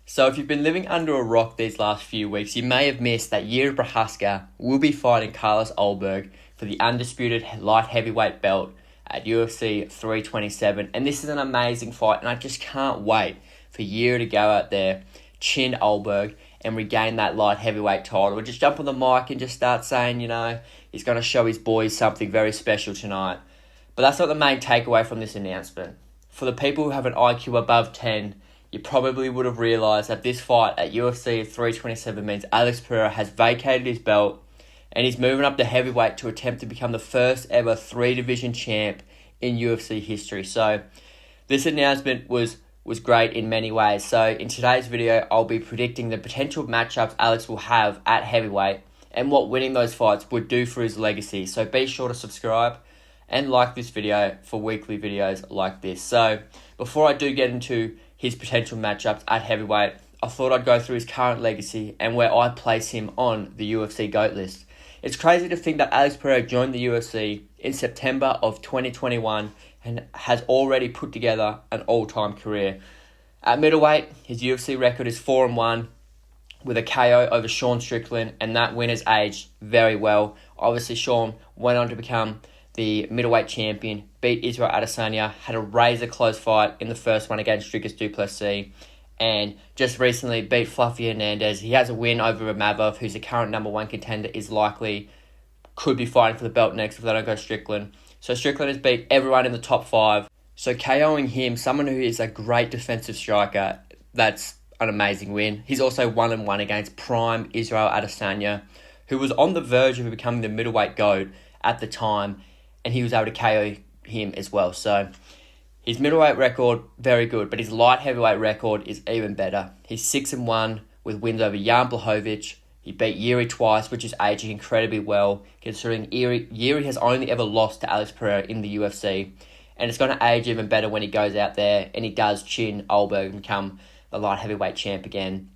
So if you've been living under a rock these last few weeks, you may have missed that Jiri Prochazka will be fighting Carlos Ulberg for the undisputed light heavyweight belt at UFC 327. And this is an amazing fight, and I just can't wait for Jiri to go out there, chin Ulberg, and regain that light heavyweight title. Just jump on the mic and just start saying, he's going to show his boys something very special tonight. But that's not the main takeaway from this announcement. For the people who have an IQ above 10, you probably would have realised that this fight at UFC 327 means Alex Pereira has vacated his belt and he's moving up to heavyweight to attempt to become the first ever 3-division champ in UFC history. So this announcement was great in many ways. So in today's video, I'll be predicting the potential matchups Alex will have at heavyweight and what winning those fights would do for his legacy. So be sure to subscribe and like this video for weekly videos like this. So before I do get into his potential matchups at heavyweight, I thought I'd go through his current legacy and where I place him on the UFC GOAT list. It's crazy to think that Alex Pereira joined the UFC in September of 2021 and has already put together an all-time career. At middleweight, his UFC record is 4-1 with a KO over Sean Strickland, and that win has aged very well. Obviously, Sean went on to become the middleweight champion, beat Israel Adesanya, had a razor-close fight in the first one against Dricus du Plessis, and just recently beat Fluffy Hernandez. He has a win over Ramavov, who's the current number one contender, could be fighting for the belt next if they don't go Strickland. So Strickland has beat everyone in the top 5. So KOing him, someone who is a great defensive striker, that's an amazing win. He's also 1-1 against prime Israel Adesanya, who was on the verge of becoming the middleweight GOAT at the time, and he was able to KO him as well. So his middleweight record, very good, but his light heavyweight record is even better. He's 6-1 with wins over Jan Blachowicz. He beat Jiri twice, which is aging incredibly well, considering Jiri has only ever lost to Alex Pereira in the UFC. And it's going to age even better when he goes out there and he does chin Ulberg and become the light heavyweight champ again.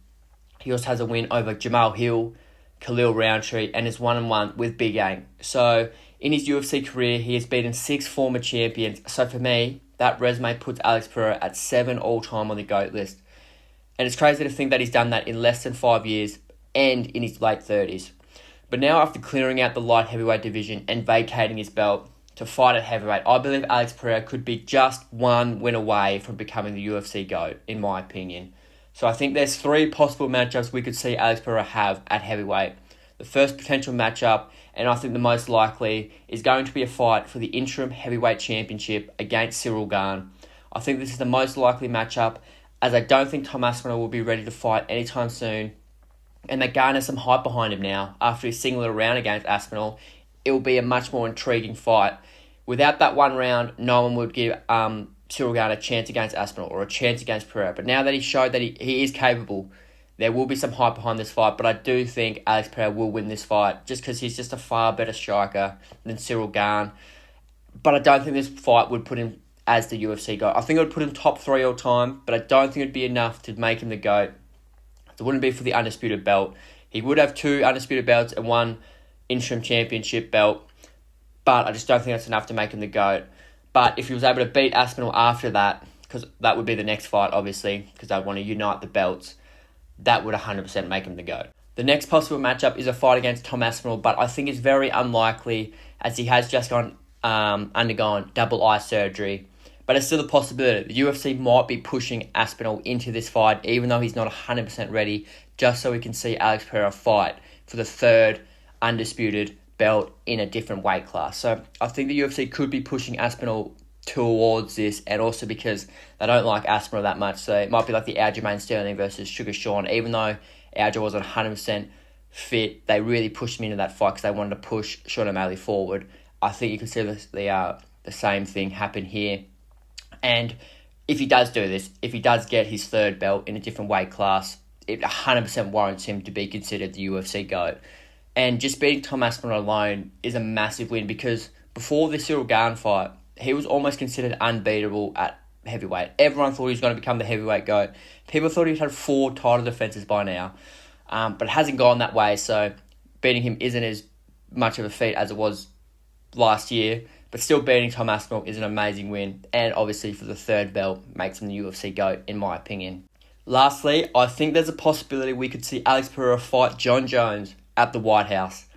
He also has a win over Jamal Hill, Khalil Roundtree, and is 1-1 with Big Gane. So in his UFC career, he has beaten 6 former champions. So for me, that resume puts Alex Pereira at 7 all-time on the GOAT list. And it's crazy to think that he's done that in less than 5 years and in his late 30s. But now, after clearing out the light heavyweight division and vacating his belt to fight at heavyweight, I believe Alex Pereira could be just one win away from becoming the UFC GOAT, in my opinion. So I think there's 3 possible matchups we could see Alex Pereira have at heavyweight. The first potential matchup, and I think the most likely, is going to be a fight for the interim heavyweight championship against Cyril Gane. I think this is the most likely matchup, as I don't think Tom Aspinall will be ready to fight anytime soon, and that Gane has some hype behind him now. After his singlet round against Aspinall, it will be a much more intriguing fight. Without that one round, no one would give Cyril Gane a chance against Aspinall or a chance against Pereira. But now that he showed that he is capable, there will be some hype behind this fight. But I do think Alex Pereira will win this fight just because he's just a far better striker than Cyril Gane. But I don't think this fight would put him as the UFC GOAT. I think it would put him top 3 all time, but I don't think it would be enough to make him the GOAT. It wouldn't be for the undisputed belt. He would have 2 undisputed belts and 1 interim championship belt, but I just don't think that's enough to make him the GOAT. But if he was able to beat Aspinall after that, because that would be the next fight, obviously, because they want to unite the belts, that would 100% make him the GOAT. The next possible matchup is a fight against Tom Aspinall, but I think it's very unlikely as he has just undergone double eye surgery. But it's still a possibility. The UFC might be pushing Aspinall into this fight, even though he's not 100% ready, just so we can see Alex Pereira fight for the 3rd undisputed belt in a different weight class. So I think the UFC could be pushing Aspinall towards this, and also because they don't like Aspinall that much. So it might be like the Aljamain Sterling versus Sugar Sean. Even though Aljo wasn't 100% fit, they really pushed him into that fight because they wanted to push Sean O'Malley forward. I think you can see the same thing happen here. And if he does do this, if he does get his 3rd belt in a different weight class, it 100% warrants him to be considered the UFC GOAT. And just beating Tom Aspinall alone is a massive win, because before the Cyril Gane fight, he was almost considered unbeatable at heavyweight. Everyone thought he was going to become the heavyweight GOAT. People thought he'd had 4 title defenses by now, but it hasn't gone that way, so beating him isn't as much of a feat as it was last year. But still, beating Tom Aspinall is an amazing win, and obviously for the 3rd belt makes him the UFC GOAT, in my opinion. Lastly, I think there's a possibility we could see Alex Pereira fight Jon Jones at the White House.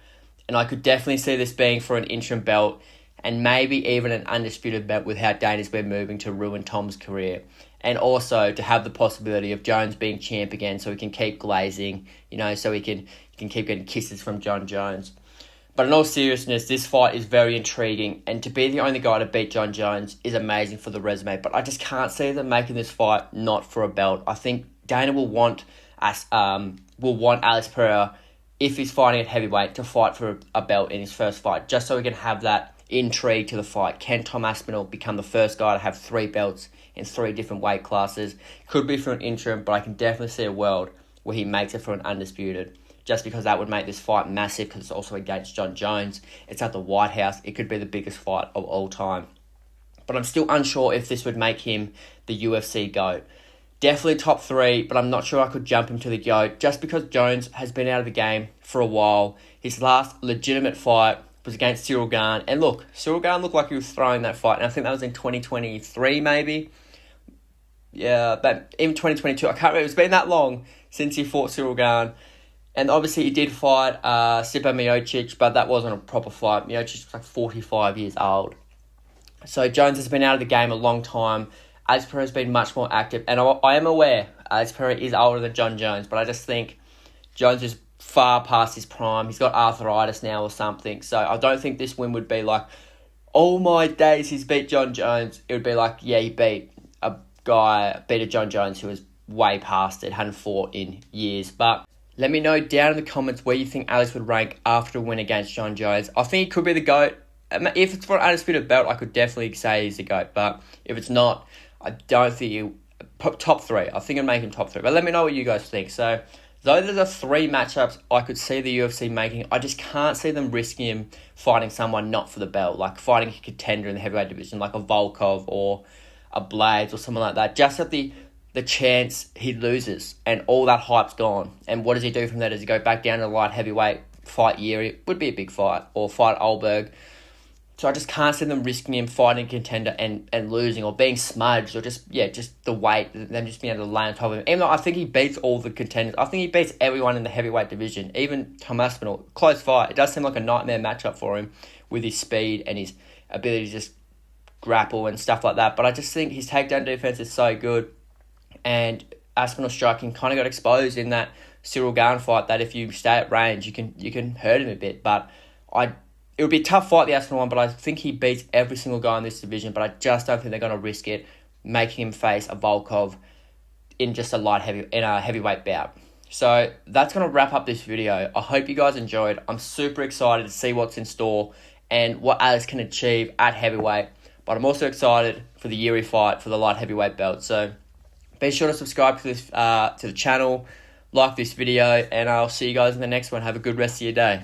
And I could definitely see this being for an interim belt and maybe even an undisputed belt with how Dana's been moving to ruin Tom's career. And also to have the possibility of Jones being champ again so he can keep glazing, so he can keep getting kisses from Jon Jones. But in all seriousness, this fight is very intriguing, and to be the only guy to beat Jon Jones is amazing for the resume. But I just can't see them making this fight not for a belt. I think Dana will want Alex Pereira, if he's fighting at heavyweight, to fight for a belt in his first fight, just so we can have that intrigue to the fight. Can Tom Aspinall become the first guy to have 3 belts in 3 different weight classes? Could be for an interim, but I can definitely see a world where he makes it for an undisputed. Just because that would make this fight massive, because it's also against Jon Jones. It's at the White House. It could be the biggest fight of all time. But I'm still unsure if this would make him the UFC GOAT. Definitely top 3, but I'm not sure I could jump him to the GOAT, just because Jones has been out of the game for a while. His last legitimate fight was against Ciryl Gane. And look, Ciryl Gane looked like he was throwing that fight. And I think that was in 2023, maybe. Yeah, but even 2022. I can't remember. It's been that long since he fought Ciryl Gane. And obviously he did fight Stipe Miocic, but that wasn't a proper fight. Miocic was like 45 years old. So Jones has been out of the game a long time. Alex Pereira has been much more active. And I am aware Alex Pereira is older than Jon Jones, but I just think Jones is far past his prime. He's got arthritis now or something. So I don't think this win would be like, oh my days, he's beat Jon Jones. It would be like, yeah, he beat a Jon Jones who was way past it, hadn't fought in years. But let me know down in the comments where you think Alex would rank after a win against Jon Jones. I think he could be the GOAT. If it's for an undisputed belt, I could definitely say he's the GOAT. But if it's not, I don't think he'll... Top 3. I think I'd make him top 3. But let me know what you guys think. So, those are the 3 matchups I could see the UFC making. I just can't see them risking him fighting someone not for the belt. Like fighting a contender in the heavyweight division, like a Volkov or a Blades or someone like that. Just at the chance he loses and all that hype's gone. And what does he do from there? Does he go back down to light heavyweight, fight Jiri? It would be a big fight. Or fight Ulberg. So I just can't see them risking him fighting a contender and losing or being smudged or just the weight, them just being able to lay on top of him. Even though I think he beats all the contenders. I think he beats everyone in the heavyweight division. Even Tom Aspinall. Close fight. It does seem like a nightmare matchup for him with his speed and his ability to just grapple and stuff like that. But I just think his takedown defense is so good. And Aspinall's striking kind of got exposed in that Ciryl Gane fight that if you stay at range, you can hurt him a bit. But it would be a tough fight, the Aspinall one, but I think he beats every single guy in this division. But I just don't think they're going to risk it, making him face a Volkov in just a heavyweight bout. So that's going to wrap up this video. I hope you guys enjoyed. I'm super excited to see what's in store and what Alex can achieve at heavyweight. But I'm also excited for the Jiri fight for the light heavyweight belt. So be sure to subscribe to this to the channel, like this video, and I'll see you guys in the next one. Have a good rest of your day.